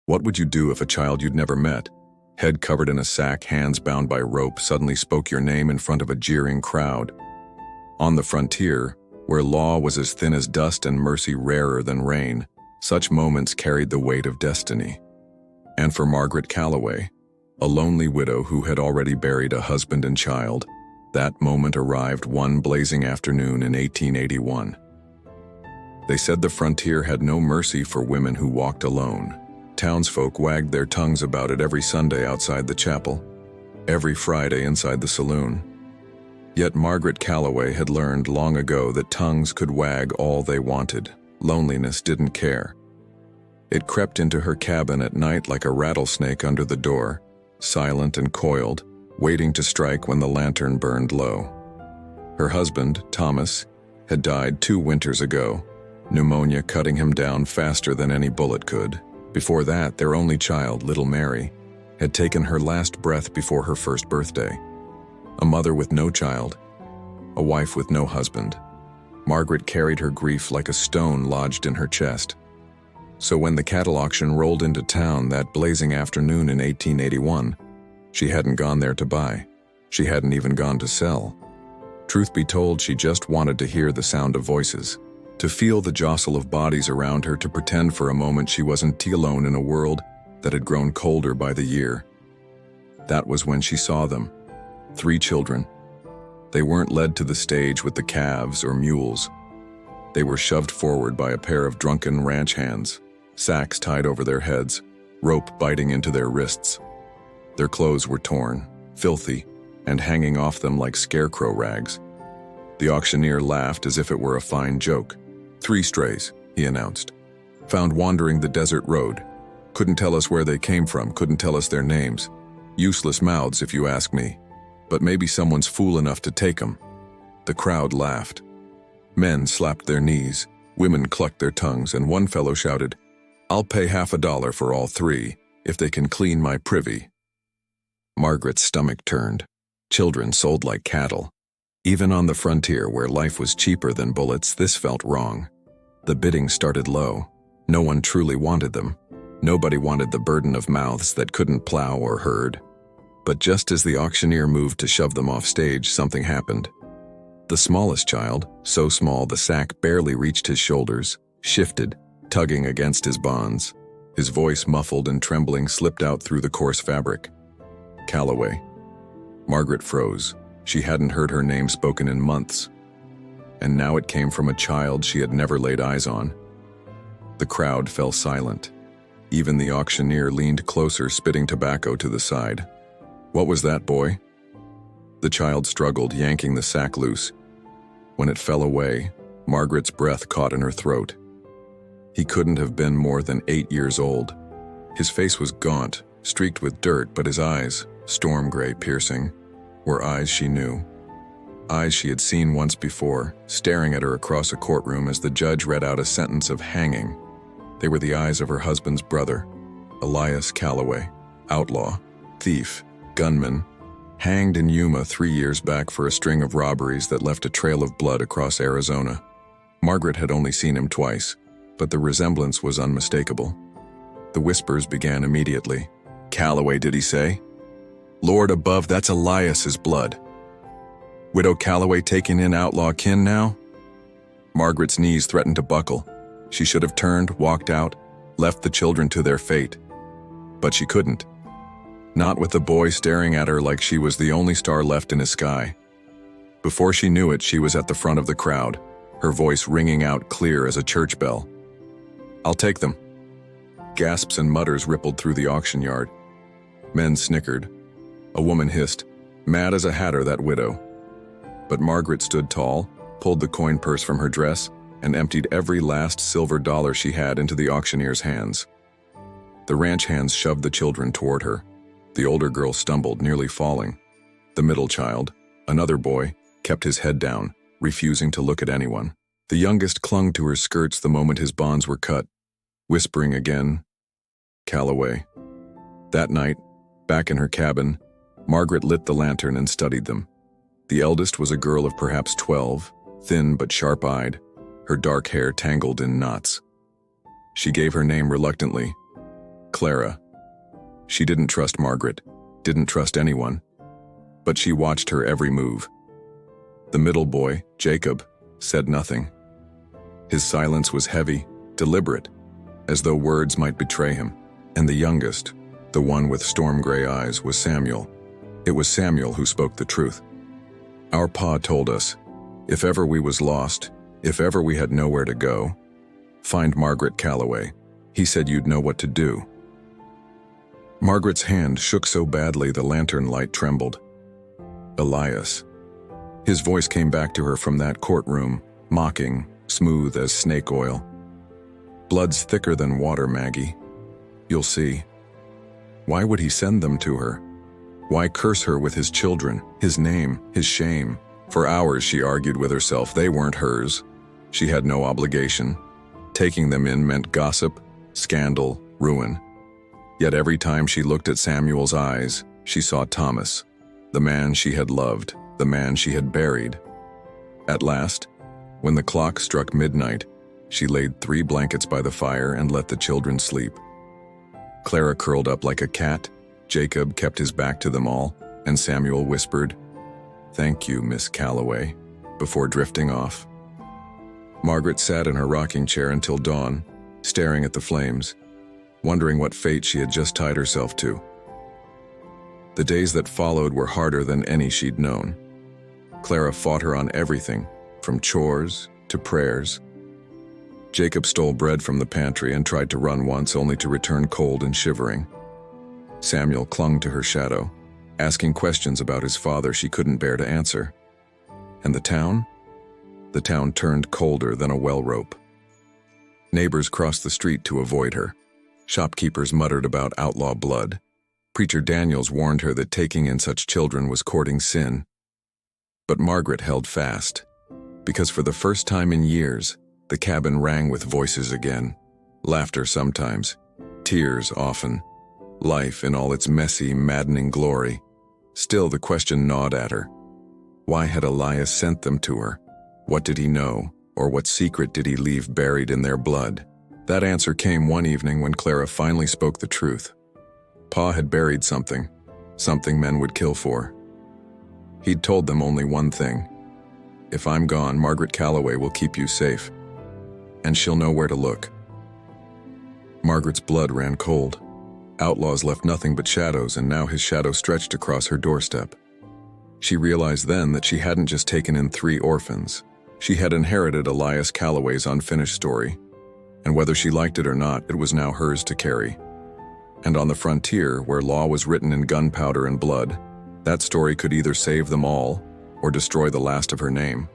What would you do if a child you'd never met, head covered in a sack, hands bound by rope, suddenly spoke your name in front of a jeering crowd? On the frontier, where law was as thin as dust and mercy rarer than rain, such moments carried the weight of destiny. And for Margaret Calloway, a lonely widow who had already buried a husband and child, that moment arrived one blazing afternoon in 1881. They said the frontier had no mercy for women who walked alone. Townsfolk wagged their tongues about it every Sunday outside the chapel, every Friday inside the saloon. Yet Margaret Calloway had learned long ago that tongues could wag all they wanted. Loneliness didn't care. It crept into her cabin at night like a rattlesnake under the door, silent and coiled, waiting to strike when the lantern burned low. Her husband, Thomas, had died 2 winters ago, pneumonia cutting him down faster than any bullet could. Before that, their only child, little Mary, had taken her last breath before her first birthday. A mother with no child, a wife with no husband. Margaret carried her grief like a stone lodged in her chest. So when the cattle auction rolled into town that blazing afternoon in 1881, she hadn't gone there to buy. She hadn't even gone to sell. Truth be told, she just wanted to hear the sound of voices, to feel the jostle of bodies around her, to pretend for a moment she wasn't alone in a world that had grown colder by the year. That was when she saw them. 3 children. They weren't led to the stage with the calves or mules. They were shoved forward by a pair of drunken ranch hands, sacks tied over their heads, rope biting into their wrists. Their clothes were torn, filthy, and hanging off them like scarecrow rags. The auctioneer laughed as if it were a fine joke. 3 strays, he announced. Found wandering the desert road. Couldn't tell us where they came from, couldn't tell us their names. Useless mouths, if you ask me. But maybe someone's fool enough to take them. The crowd laughed. Men slapped their knees, women clucked their tongues, and one fellow shouted, "I'll pay $50 for all 3, if they can clean my privy." Margaret's stomach turned. Children sold like cattle. Even on the frontier, where life was cheaper than bullets, this felt wrong. The bidding started low. No one truly wanted them. Nobody wanted the burden of mouths that couldn't plow or herd. But just as the auctioneer moved to shove them off stage, something happened. The smallest child, so small the sack barely reached his shoulders, shifted, tugging against his bonds. His voice, muffled and trembling, slipped out through the coarse fabric. Calloway. Margaret froze. She hadn't heard her name spoken in months. And now it came from a child she had never laid eyes on. The crowd fell silent. Even the auctioneer leaned closer, spitting tobacco to the side. "What was that, boy?" The child struggled, yanking the sack loose. When it fell away, Margaret's breath caught in her throat. He couldn't have been more than 8 years old. His face was gaunt, streaked with dirt, but his eyes, storm gray, piercing, were eyes she knew. Eyes she had seen once before, staring at her across a courtroom as the judge read out a sentence of hanging. They were the eyes of her husband's brother, Elias Calloway, outlaw, thief, gunman, hanged in Yuma 3 years back for a string of robberies that left a trail of blood across Arizona. Margaret had only seen him twice, but the resemblance was unmistakable. The whispers began immediately. "Calloway, did he say? Lord above, that's Elias's blood. Widow Calloway taking in outlaw kin now?" Margaret's knees threatened to buckle. She should have turned, walked out, left the children to their fate. But she couldn't. Not with the boy staring at her like she was the only star left in his sky. Before she knew it, she was at the front of the crowd, her voice ringing out clear as a church bell. "I'll take them." Gasps and mutters rippled through the auction yard. Men snickered. A woman hissed, "Mad as a hatter, that widow." But Margaret stood tall, pulled the coin purse from her dress, and emptied every last silver dollar she had into the auctioneer's hands. The ranch hands shoved the children toward her. The older girl stumbled, nearly falling. The middle child, another boy, kept his head down, refusing to look at anyone. The youngest clung to her skirts the moment his bonds were cut, whispering again, "Calloway." That night, back in her cabin, Margaret lit the lantern and studied them. The eldest was a girl of perhaps 12, thin but sharp-eyed, her dark hair tangled in knots. She gave her name reluctantly. Clara. She didn't trust Margaret, didn't trust anyone, but she watched her every move. The middle boy, Jacob, said nothing. His silence was heavy, deliberate, as though words might betray him. And the youngest, the one with storm-gray eyes, was Samuel. It was Samuel who spoke the truth. Our pa told us, if ever we was lost, if ever we had nowhere to go, find Margaret Calloway. He said you'd know what to do. Margaret's hand shook so badly the lantern light trembled. Elias. His voice came back to her from that courtroom, mocking, smooth as snake oil. Blood's thicker than water, Maggie. You'll see. Why would he send them to her? Why curse her with his children, his name, his shame? For hours she argued with herself they weren't hers. She had no obligation. Taking them in meant gossip, scandal, ruin. Yet every time she looked at Samuel's eyes, she saw Thomas, the man she had loved, the man she had buried. At last, when the clock struck midnight, she laid 3 blankets by the fire and let the children sleep. Clara curled up like a cat, Jacob kept his back to them all, and Samuel whispered, "Thank you, Miss Calloway," before drifting off. Margaret sat in her rocking chair until dawn, staring at the flames, wondering what fate she had just tied herself to. The days that followed were harder than any she'd known. Clara fought her on everything, from chores to prayers. Jacob stole bread from the pantry and tried to run once, only to return cold and shivering. Samuel clung to her shadow, asking questions about his father she couldn't bear to answer. And the town? The town turned colder than a well rope. Neighbors crossed the street to avoid her. Shopkeepers muttered about outlaw blood. Preacher Daniels warned her that taking in such children was courting sin. But Margaret held fast, because for the first time in years, the cabin rang with voices again. Laughter sometimes, tears often, life in all its messy, maddening glory. Still the question gnawed at her. Why had Elias sent them to her? What did he know, or what secret did he leave buried in their blood? That answer came one evening when Clara finally spoke the truth. Pa had buried something men would kill for. He'd told them only one thing. If I'm gone, Margaret Calloway will keep you safe, and she'll know where to look. Margaret's blood ran cold. Outlaws left nothing but shadows, and now his shadow stretched across her doorstep. She realized then that she hadn't just taken in 3 orphans. She had inherited Elias Calloway's unfinished story, and whether she liked it or not, it was now hers to carry. And on the frontier, where law was written in gunpowder and blood, that story could either save them all or destroy the last of her name.